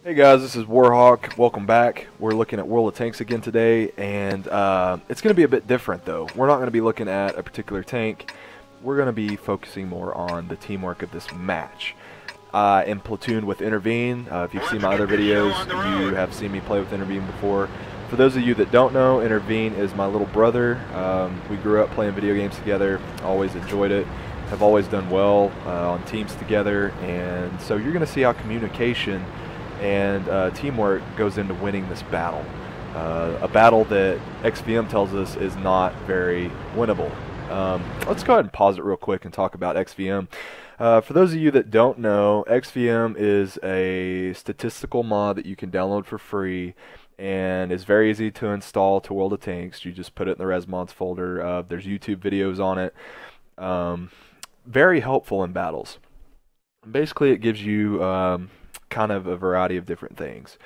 Hey guys, this is Warhawk. Welcome back. We're looking at World of Tanks again today, and it's going to be a bit different though. We're not going to be looking at a particular tank. We're going to be focusing more on the teamwork of this match. In platoon with Entervine. If you've seen my other videos, you have seen me play with Entervine before. For those of you that don't know, Entervine is my little brother. We grew up playing video games together. Always enjoyed it. Have always done well on teams together, and so you're going to see how communication and teamwork goes into winning this battle. A battle that XVM tells us is not very winnable. Let's go ahead and pause it real quick and talk about XVM. For those of you that don't know, XVM is a statistical mod that you can download for free and is very easy to install to World of Tanks. You just put it in the Res Mods folder. There's YouTube videos on it. Very helpful in battles. Basically, it gives you kind of a variety of different things.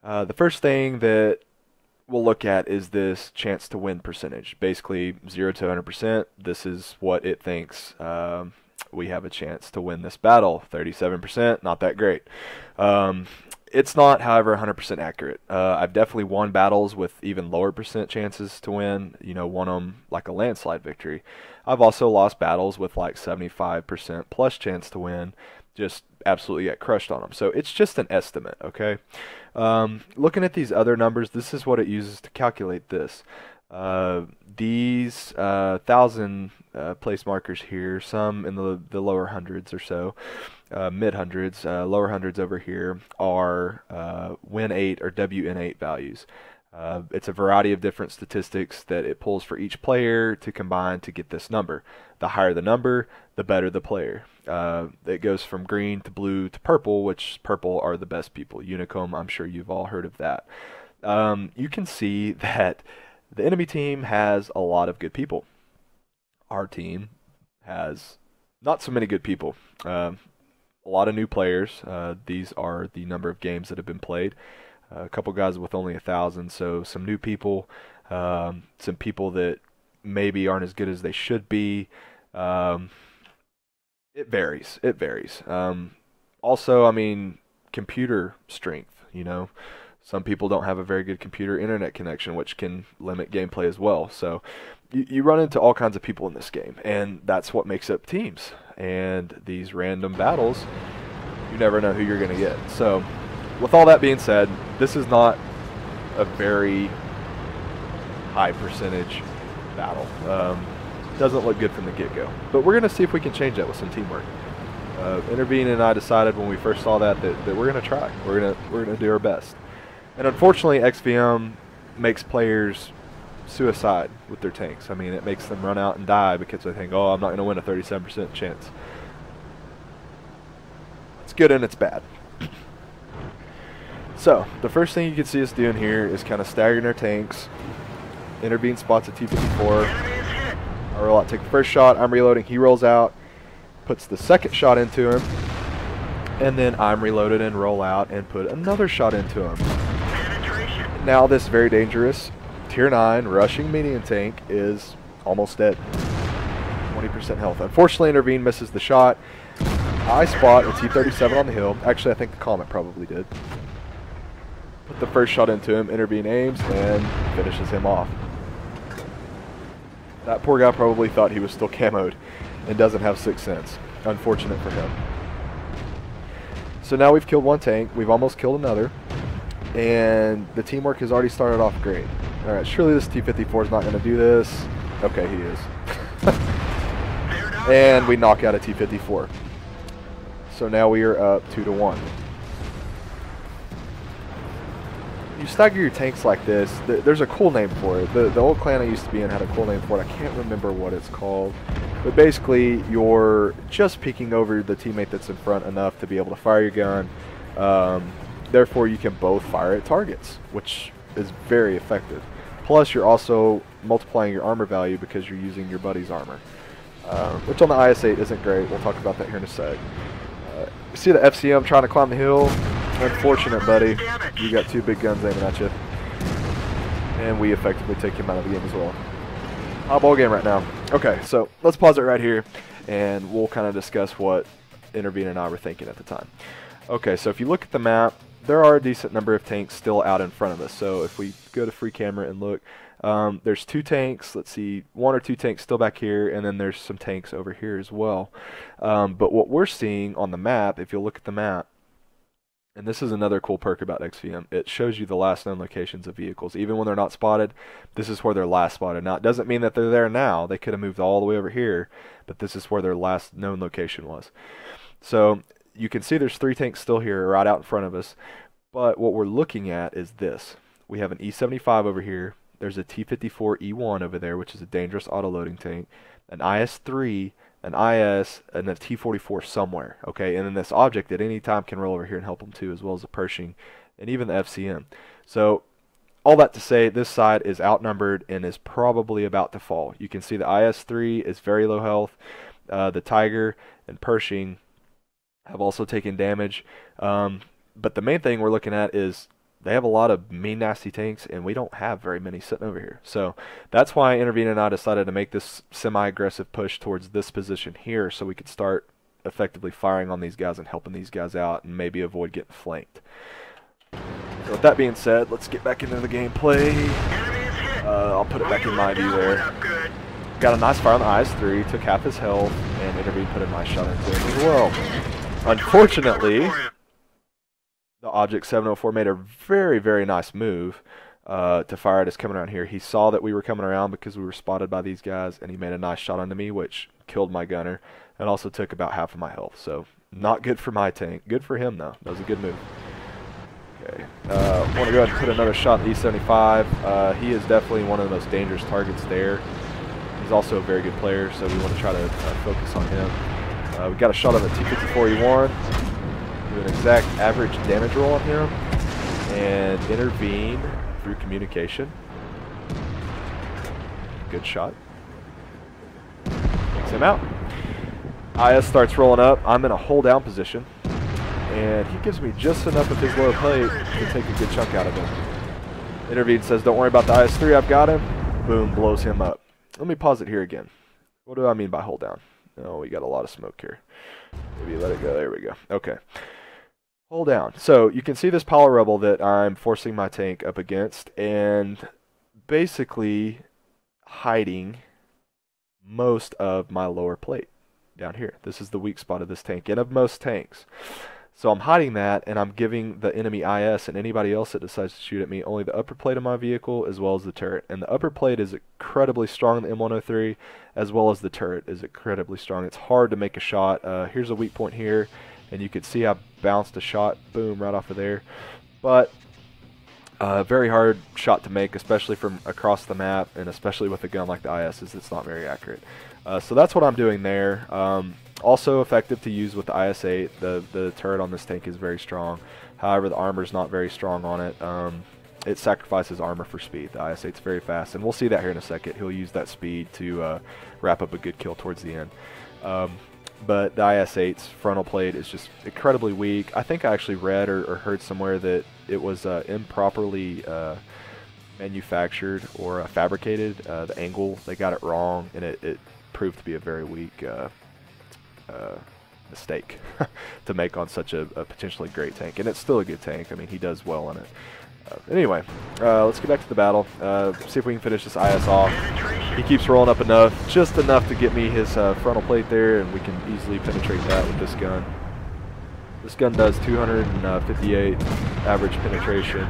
The first thing that we'll look at is this chance to win percentage. Basically 0 to 100%. This is what it thinks we have a chance to win this battle. 37%, not that great. It's not, however, 100% accurate. I've definitely won battles with even lower percent chances to win, won them like a landslide victory. I've also lost battles with like 75% plus chance to win, just absolutely get crushed on them. So it's just an estimate, okay? Looking at these other numbers, this is what it uses to calculate this. These 1,000 place markers here, some in the lower hundreds or so, mid hundreds, lower hundreds over here, are Win8 or WN8 values. It's a variety of different statistics that it pulls for each player to combine to get this number. The higher the number, the better the player. It goes from green to blue to purple, which purple are the best people. Unicom, I'm sure you've all heard of that. You can see that the enemy team has a lot of good people. Our team has not so many good people. A lot of new players. These are the number of games that have been played. A couple guys with only 1,000, so some new people, some people that maybe aren't as good as they should be. It varies. It varies. Also, I mean, computer strength, Some people don't have a very good computer internet connection, which can limit gameplay as well. So you run into all kinds of people in this game, and that's what makes up teams. And these random battles, you never know who you're going to get. So with all that being said, this is not a very high percentage battle. Doesn't look good from the get-go. But we're going to see if we can change that with some teamwork. Entervine and I decided when we first saw that we're going to try. We're going to do our best. And unfortunately, XVM makes players suicide with their tanks. I mean, it makes them run out and die because they think, oh, I'm not going to win a 37% chance. It's good and it's bad. So, the first thing you can see us doing here is kind of staggering our tanks. Entervine spots a T-54. I roll out, take the first shot, I'm reloading, he rolls out, puts the second shot into him, and then I'm reloaded and roll out and put another shot into him. Now this very dangerous Tier 9 rushing medium tank is almost dead. 20% health. Unfortunately, Entervine misses the shot. I spot a T-37 on the hill. Actually, I think the Comet probably did. Put the first shot into him, Entervine aims, and finishes him off. That poor guy probably thought he was still camoed and doesn't have 6th sense. Unfortunate for him. So now we've killed one tank. We've almost killed another. And the teamwork has already started off great. Alright, surely this T-54 is not going to do this. Okay, he is. And we knock out a T-54. So now we are up 2-1. You stagger your tanks like this. There's a cool name for it. The old clan I used to be in had a cool name for it. I can't remember what it's called. But basically, you're just peeking over the teammate that's in front enough to be able to fire your gun. Therefore, you can both fire at targets, which is very effective. Plus, you're also multiplying your armor value because you're using your buddy's armor. Which on the IS-8 isn't great. We'll talk about that here in a sec. You see the FCM trying to climb the hill? Unfortunate, buddy. You got two big guns aiming at you. And we effectively take him out of the game as well. Ball game right now. Okay, so let's pause it right here, and we'll kind of discuss what Entervine and I were thinking at the time. Okay, so if you look at the map, there are a decent number of tanks still out in front of us. So if we go to free camera and look, there's 2 tanks. Let's see, 1 or 2 tanks still back here, and then there's some tanks over here as well. But what we're seeing on the map, if you look at the map, and this is another cool perk about XVM, it shows you the last known locations of vehicles. Even when they're not spotted, this is where they're last spotted. Now, it doesn't mean that they're there now. They could have moved all the way over here, but this is where their last known location was. So you can see there's 3 tanks still here right out in front of us, but what we're looking at is this. We have an E75 over here. There's a T-54 E1 over there, which is a dangerous auto-loading tank, an IS-3, an IS, and a T-44 somewhere, okay? And then this object at any time can roll over here and help them too, as well as the Pershing and even the FCM. So all that to say, this side is outnumbered and is probably about to fall. You can see the IS-3 is very low health. The Tiger and Pershing have also taken damage. But the main thing we're looking at is they have a lot of mean, nasty tanks, and we don't have very many sitting over here. So that's why Entervine and I decided to make this semi-aggressive push towards this position here so we could start effectively firing on these guys and helping these guys out and maybe avoid getting flanked. So with that being said, let's get back into the gameplay. I'll put it back in my view there. Got a nice fire on the IS-3, took half his health, and Entervine put a nice shot into him as well. Unfortunately, the Object 704 made a very, very nice move to fire at us coming around here. He saw that we were coming around because we were spotted by these guys, and he made a nice shot onto me, which killed my gunner, and also took about half of my health. So not good for my tank. Good for him, though. That was a good move. Okay. I want to go ahead and put another shot at the E75. He is definitely one of the most dangerous targets there. He's also a very good player, so we want to try to focus on him. We got a shot on the T-54 E1. Do an exact average damage roll on him and Entervine through communication. Good shot. Takes him out. IS starts rolling up. I'm in a hold down position, and he gives me just enough of his lower plate to take a good chunk out of him. Entervine says, "Don't worry about the IS-3, I've got him." Boom, blows him up. Let me pause it here again. What do I mean by hold down? Oh, we got a lot of smoke here. Maybe let it go. There we go. Okay. Hold down. So you can see this pile of rubble that I'm forcing my tank up against and basically hiding most of my lower plate down here. This is the weak spot of this tank and of most tanks. So I'm hiding that, and I'm giving the enemy IS and anybody else that decides to shoot at me only the upper plate of my vehicle as well as the turret. And the upper plate is incredibly strong in the M103 as well as the turret is incredibly strong. It's hard to make a shot. Here's a weak point here, and you can see I bounced a shot, boom, right off of there. But very hard shot to make, especially from across the map, and especially with a gun like the IS, is it's not very accurate. So that's what I'm doing there. Also effective to use with the IS-8. The turret on this tank is very strong. However, the armor is not very strong on it. It sacrifices armor for speed. The IS-8's very fast, and we'll see that here in a second. He'll use that speed to wrap up a good kill towards the end. But the IS-8's frontal plate is just incredibly weak. I think I actually read or heard somewhere that it was improperly manufactured or fabricated. The angle, they got it wrong, and it proved to be a very weak mistake to make on such a potentially great tank. And it's still a good tank. I mean, he does well on it. Anyway, let's get back to the battle. See if we can finish this IS off. He keeps rolling up enough, just enough to get me his frontal plate there, and we can easily penetrate that with this gun. This gun does 258 average penetration.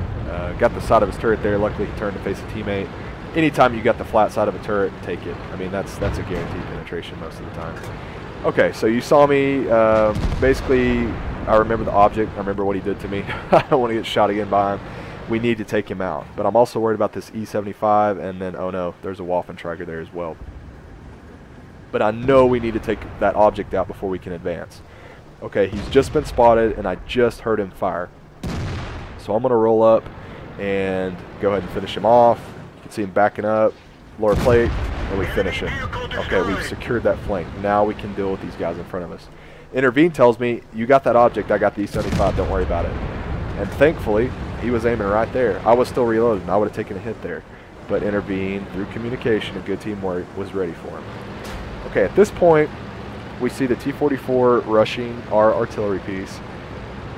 Got the side of his turret there. Luckily, he turned to face a teammate. Anytime you got the flat side of a turret, take it. I mean, that's a guaranteed penetration most of the time. Okay, so you saw me. Basically, I remember the object. I remember what he did to me. I don't want to get shot again by him. We need to take him out. But I'm also worried about this E75, and then, oh no, there's a Waffentrager there as well. But I know we need to take that object out before we can advance. Okay, he's just been spotted, and I just heard him fire. So I'm going to roll up and go ahead and finish him off. You can see him backing up, lower plate, and we finish him. Okay, we've secured that flank. Now we can deal with these guys in front of us. Entervine tells me, you got that object, I got the E75, don't worry about it. And thankfully, he was aiming right there. I was still reloading. I would have taken a hit there. But Entervine, through communication and good teamwork, was ready for him. Okay, at this point, we see the T-44 rushing our artillery piece.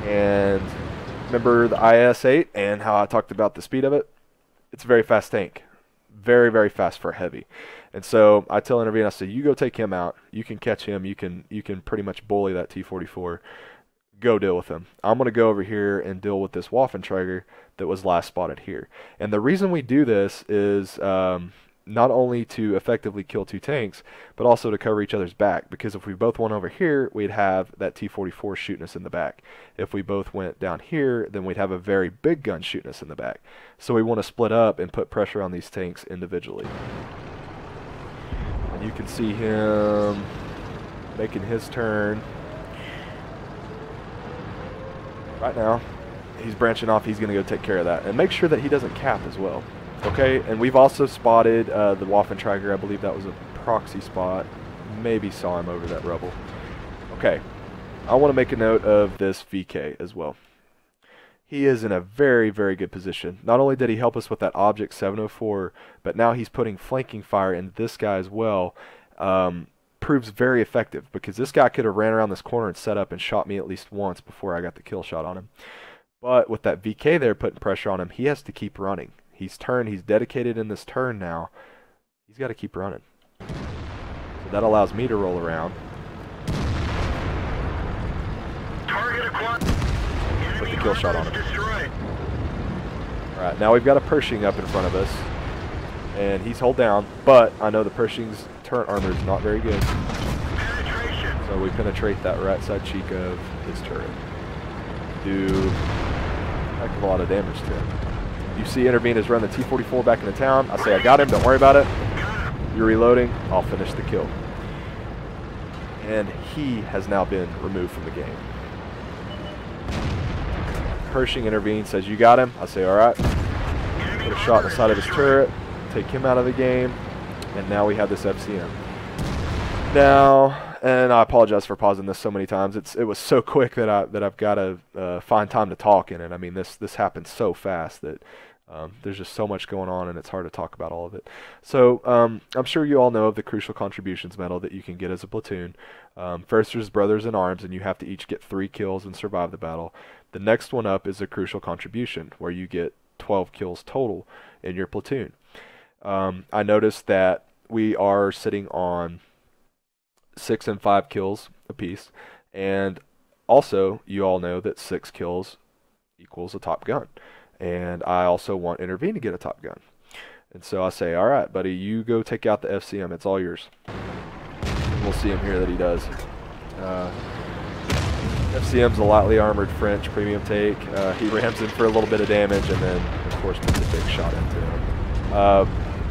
And remember the IS-8 and how I talked about the speed of it? It's a very fast tank. Very, very fast for a heavy. And so I tell Entervine, I say, you go take him out. You can catch him. You can pretty much bully that T-44. Go deal with him. I'm going to go over here and deal with this Waffenträger that was last spotted here. And the reason we do this is not only to effectively kill two tanks, but also to cover each other's back. Because if we both went over here, we'd have that T-44 shooting us in the back. If we both went down here, then we'd have a very big gun shooting us in the back. So we want to split up and put pressure on these tanks individually. And you can see him making his turn. Right now, he's branching off. He's going to go take care of that. And make sure that he doesn't cap as well. Okay, and we've also spotted the Waffenträger. I believe that was a proxy spot. Maybe saw him over that rubble. Okay, I want to make a note of this VK as well. He is in a very, very good position. Not only did he help us with that object 704, but now he's putting flanking fire in this guy as well. Proves very effective, because this guy could have ran around this corner and set up and shot me at least once before I got the kill shot on him. But with that VK there putting pressure on him, he has to keep running. He's turned, he's dedicated in this turn now. He's got to keep running. So that allows me to roll around. Put the kill shot on him. Alright, now we've got a Pershing up in front of us. And he's hold down, but I know the Pershing's turret armor is not very good. So we penetrate that right side cheek of his turret. Do a heck of a lot of damage to him. You see Entervine has run the T-44 back into town. I say, I got him, don't worry about it. You're reloading, I'll finish the kill. And he has now been removed from the game. Pershing Entervine says, you got him? I say, alright. Put a shot in the side of his turret, take him out of the game, and now we have this FCM. Now, and I apologize for pausing this so many times. It was so quick that I've got to find time to talk in it. I mean, this happens so fast that there's just so much going on, and it's hard to talk about all of it. So I'm sure you all know of the Crucial Contributions medal that you can get as a platoon. First, there's Brothers in Arms, and you have to each get 3 kills and survive the battle. The next one up is a Crucial Contribution, where you get 12 kills total in your platoon. I noticed that we are sitting on 6 and 5 kills apiece, and also you all know that 6 kills equals a top gun, and I also want Entervine to get a top gun. And so I say, all right, buddy, you go take out the FCM, it's all yours. And we'll see him here that he does. FCM's a lightly armored French premium take. He rams in for a little bit of damage, and then of course puts a big shot into him.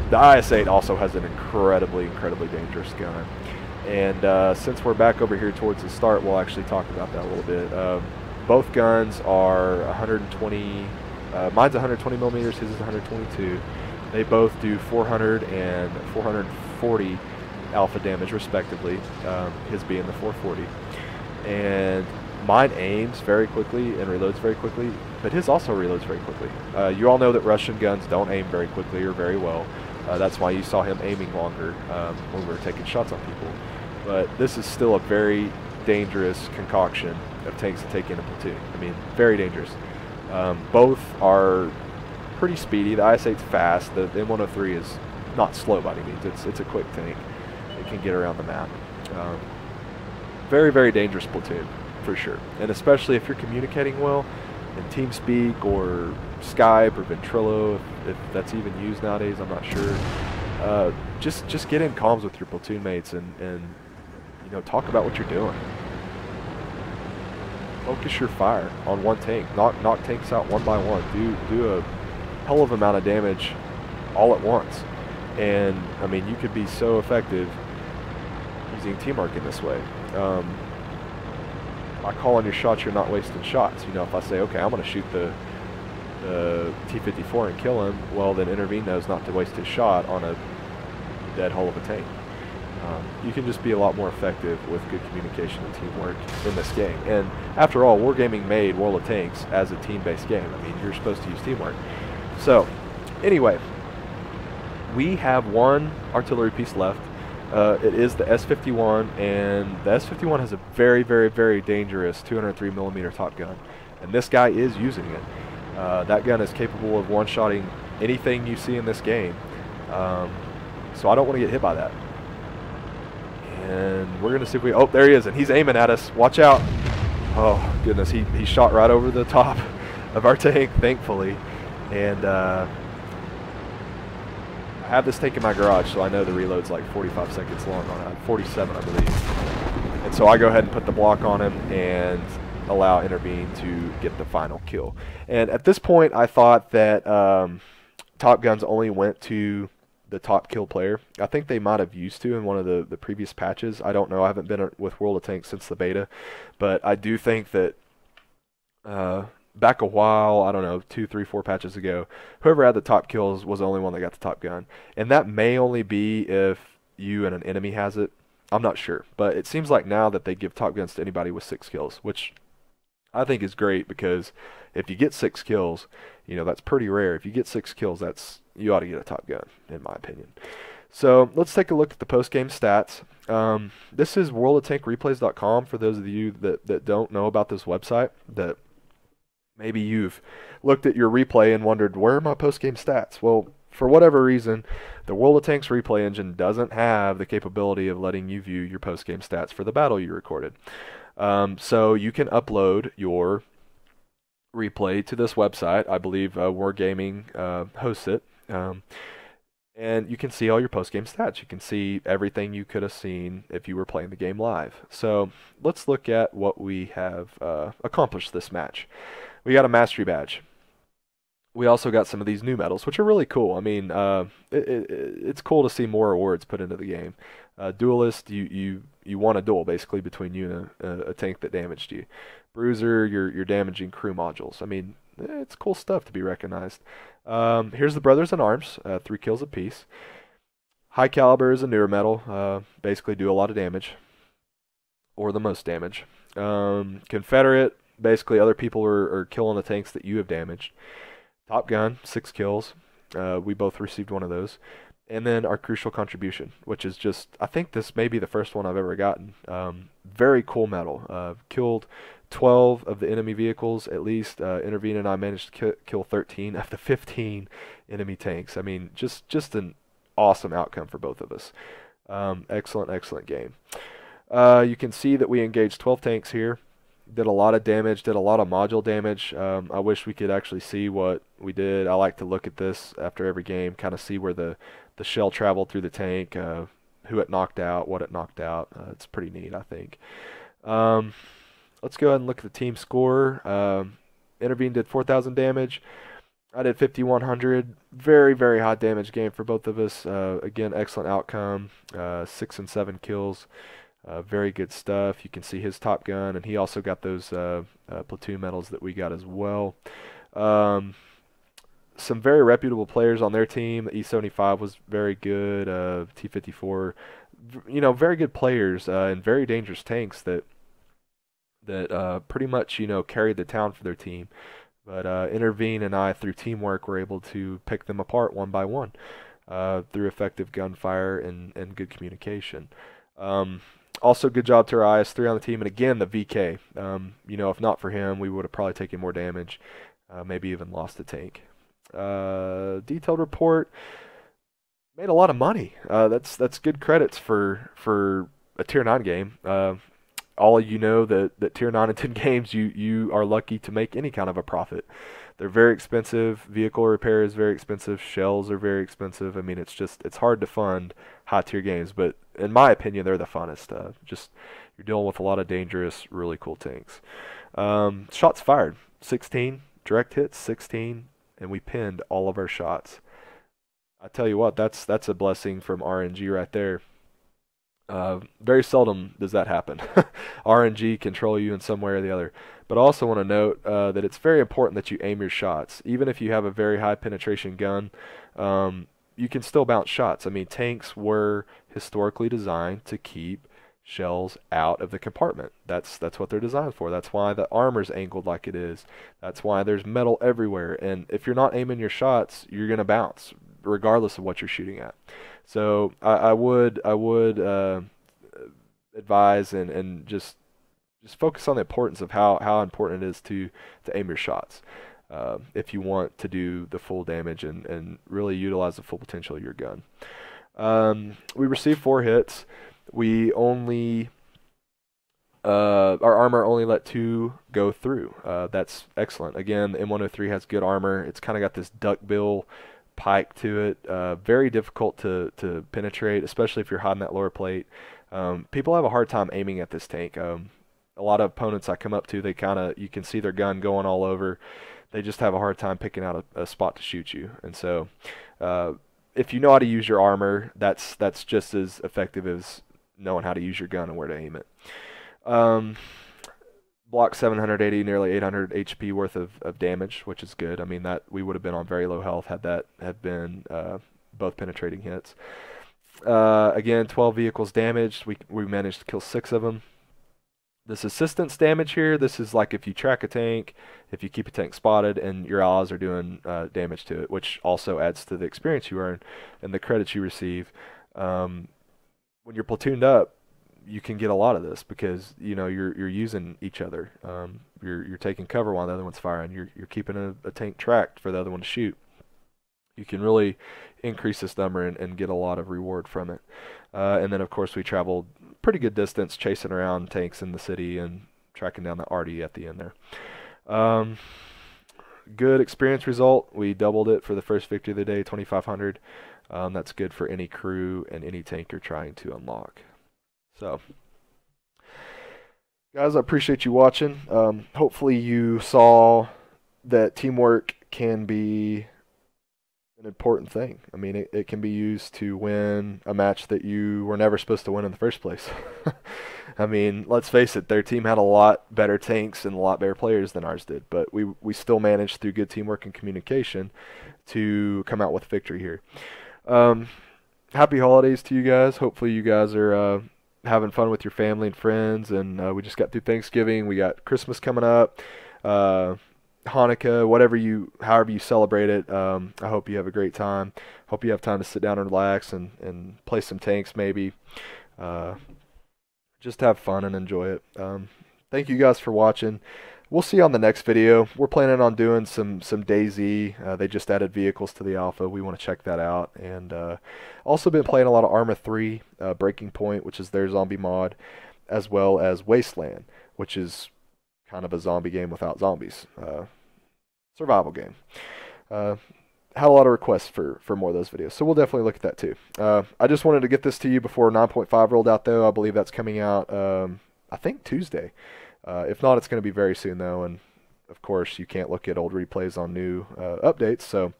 The IS-8 also has an incredibly dangerous gun. And since we're back over here towards the start, we'll actually talk about that a little bit. Both guns are 120, mine's 120 millimeters, his is 122. They both do 400 and 440 alpha damage respectively, his being the 440. And mine aims very quickly and reloads very quickly, but his also reloads very quickly. You all know that Russian guns don't aim very quickly or very well. That's why you saw him aiming longer when we were taking shots on people. But this is still a very dangerous concoction of tanks to take in a platoon. I mean, very dangerous. Both are pretty speedy. The IS-8's fast. The M103 is not slow by any means. It's a quick tank. It can get around the map. Very dangerous platoon, for sure. And especially if you're communicating well in TeamSpeak or Skype or Ventrilo, if that's even used nowadays, I'm not sure. Just get in comms with your platoon mates and you know, talk about what you're doing. Focus your fire on one tank. Knock tanks out one by one. Do a hell of amount of damage all at once. And I mean, you could be so effective using teamwork in this way. By calling your shots, you're not wasting shots. You know, if I say, okay, I'm going to shoot the T-54 and kill him, well, then Entervine knows not to waste his shot on a dead hull of a tank. You can just be a lot more effective with good communication and teamwork in this game. And after all, Wargaming made World of Tanks as a team-based game. I mean, you're supposed to use teamwork. So, anyway, we have one artillery piece left. It is the S-51, and the S-51 has a very dangerous 203mm top gun. and this guy is using it. That gun is capable of one-shotting anything you see in this game. So I don't want to get hit by that. And we're going to see if we... Oh, there he is, and he's aiming at us. Watch out. Oh, goodness. He shot right over the top of our tank, thankfully. And I have this tank in my garage, so I know the reload's like 45 seconds long on it. 47, I believe. And so I go ahead and put the block on him and allow Entervine to get the final kill. And at this point, I thought that top guns only went to the top kill player. I think they might have used to in one of the previous patches. I don't know. I haven't been with World of Tanks since the beta, but I do think that back a while, I don't know, 2, 3, 4 patches ago, whoever had the top kills was the only one that got the top gun. And that may only be if you and an enemy has it. I'm not sure, but it seems like now that they give top guns to anybody with 6 kills, which I think is great, because if you get 6 kills, you know, that's pretty rare. If you get 6 kills, you ought to get a top gun, in my opinion. So let's take a look at the post-game stats. This is worldoftankreplays.com for those of you that don't know about this website, that maybe you've looked at your replay and wondered, where are my post-game stats? Well, for whatever reason, the World of Tanks replay engine doesn't have the capability of letting you view your post-game stats for the battle you recorded. So you can upload your replay to this website. I believe Wargaming hosts it. And you can see all your post-game stats. You can see everything you could have seen if you were playing the game live. So let's look at what we have accomplished this match. We got a mastery badge. We also got some of these new medals, which are really cool. I mean, it's cool to see more awards put into the game. Duelist, you won a duel basically between you and a tank that damaged you. Bruiser, you're damaging crew modules. I mean, it's cool stuff to be recognized. Here's the Brothers in Arms, 3 kills apiece. High Caliber is a newer medal, basically do a lot of damage, or the most damage. Confederate, basically other people are killing the tanks that you have damaged. Top Gun, 6 kills. We both received one of those. And then our Crucial Contribution, which is just, I think this may be the first one I've ever gotten. Very cool medal. Killed 12 of the enemy vehicles, at least. Entervine and I managed to kill 13 of the 15 enemy tanks. I mean, just an awesome outcome for both of us. Excellent game. You can see that we engaged 12 tanks here. Did a lot of damage, did a lot of module damage. I wish we could actually see what we did. I like to look at this after every game, kind of see where the shell traveled through the tank, who it knocked out, what it knocked out. It's pretty neat, I think. Let's go ahead and look at the team score. Entervine did 4,000 damage. I did 5,100. Very high damage game for both of us. Again, excellent outcome. 6 and 7 kills. Very good stuff. You can see his Top Gun, and he also got those platoon medals that we got as well. Some very reputable players on their team. E75 was very good. T54, you know, very good players and very dangerous tanks that pretty much, you know, carried the town for their team. But Entervine and I, through teamwork, were able to pick them apart one by one through effective gunfire and good communication. Also, good job to our IS-3 on the team, and again, the VK. You know, if not for him, we would have probably taken more damage, maybe even lost the tank. Detailed report, made a lot of money. That's good credits for a Tier 9 game. All of you know that Tier 9 and 10 games, you are lucky to make any kind of a profit. They're very expensive. Vehicle repair is very expensive. Shells are very expensive. I mean, it's hard to fund high tier games, but in my opinion, they're the funnest. You're dealing with a lot of dangerous, really cool tanks. Shots fired, 16. Direct hits, 16, and we pinned all of our shots. I tell you what, that's a blessing from RNG right there. Very seldom does that happen. RNG control you in some way or the other. But I also want to note that it's very important that you aim your shots. Even if you have a very high penetration gun, you can still bounce shots. I mean, tanks were historically designed to keep shells out of the compartment. That's what they're designed for. That's why the armor's angled like it is. That's why there's metal everywhere. And if you're not aiming your shots, you're going to bounce, regardless of what you're shooting at. So I would advise and just just focus on the importance of how important it is to aim your shots. If you want to do the full damage and really utilize the full potential of your gun. We received 4 hits. We only our armor only let 2 go through. That's excellent. Again, the M103 has good armor. It's kind of got this duckbill pike to it. Very difficult to penetrate, especially if you're hiding that lower plate. People have a hard time aiming at this tank. A lot of opponents I come up to, they you can see their gun going all over. They just have a hard time picking out a spot to shoot you. And so, if you know how to use your armor, that's just as effective as knowing how to use your gun and where to aim it. Block 780, nearly 800 HP worth of damage, which is good. I mean, that we would have been on very low health had that had been both penetrating hits. Again, 12 vehicles damaged. We managed to kill 6 of them. This assistance damage here, this is like if you track a tank, if you keep a tank spotted, and your allies are doing damage to it, which also adds to the experience you earn and the credits you receive. When you're platooned up, you can get a lot of this because you're using each other. You're taking cover while the other one's firing. You're keeping a tank tracked for the other one to shoot. You can really increase this number and get a lot of reward from it. And then of course we traveled pretty good distance chasing around tanks in the city and tracking down the RD at the end there. Good experience result. We doubled it for the first victory of the day, 2,500. That's good for any crew and any tank you're trying to unlock. So, guys, I appreciate you watching. Hopefully you saw that teamwork can be an important thing. I mean, it can be used to win a match that you were never supposed to win in the first place. I mean, let's face it, their team had a lot better tanks and a lot better players than ours did, but we still managed through good teamwork and communication to come out with victory here. Happy holidays to you guys. Hopefully you guys are having fun with your family and friends, and we just got through Thanksgiving. We got Christmas coming up. Hanukkah, however you celebrate it. I hope you have a great time. Hope you have time to sit down and relax and play some tanks maybe. Just have fun and enjoy it. Thank you guys for watching. We'll see you on the next video. We're planning on doing some DayZ. They just added vehicles to the alpha. We want to check that out. And also been playing a lot of Arma 3, Breaking Point, which is their zombie mod, as well as Wasteland, which is kind of a zombie game without zombies. Survival game. Had a lot of requests for more of those videos, so we'll definitely look at that too. I just wanted to get this to you before 9.5 rolled out, though. I believe that's coming out, I think, Tuesday. If not, it's going to be very soon, though, and of course, you can't look at old replays on new updates, so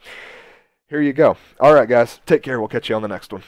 here you go. All right, guys, take care. We'll catch you on the next one.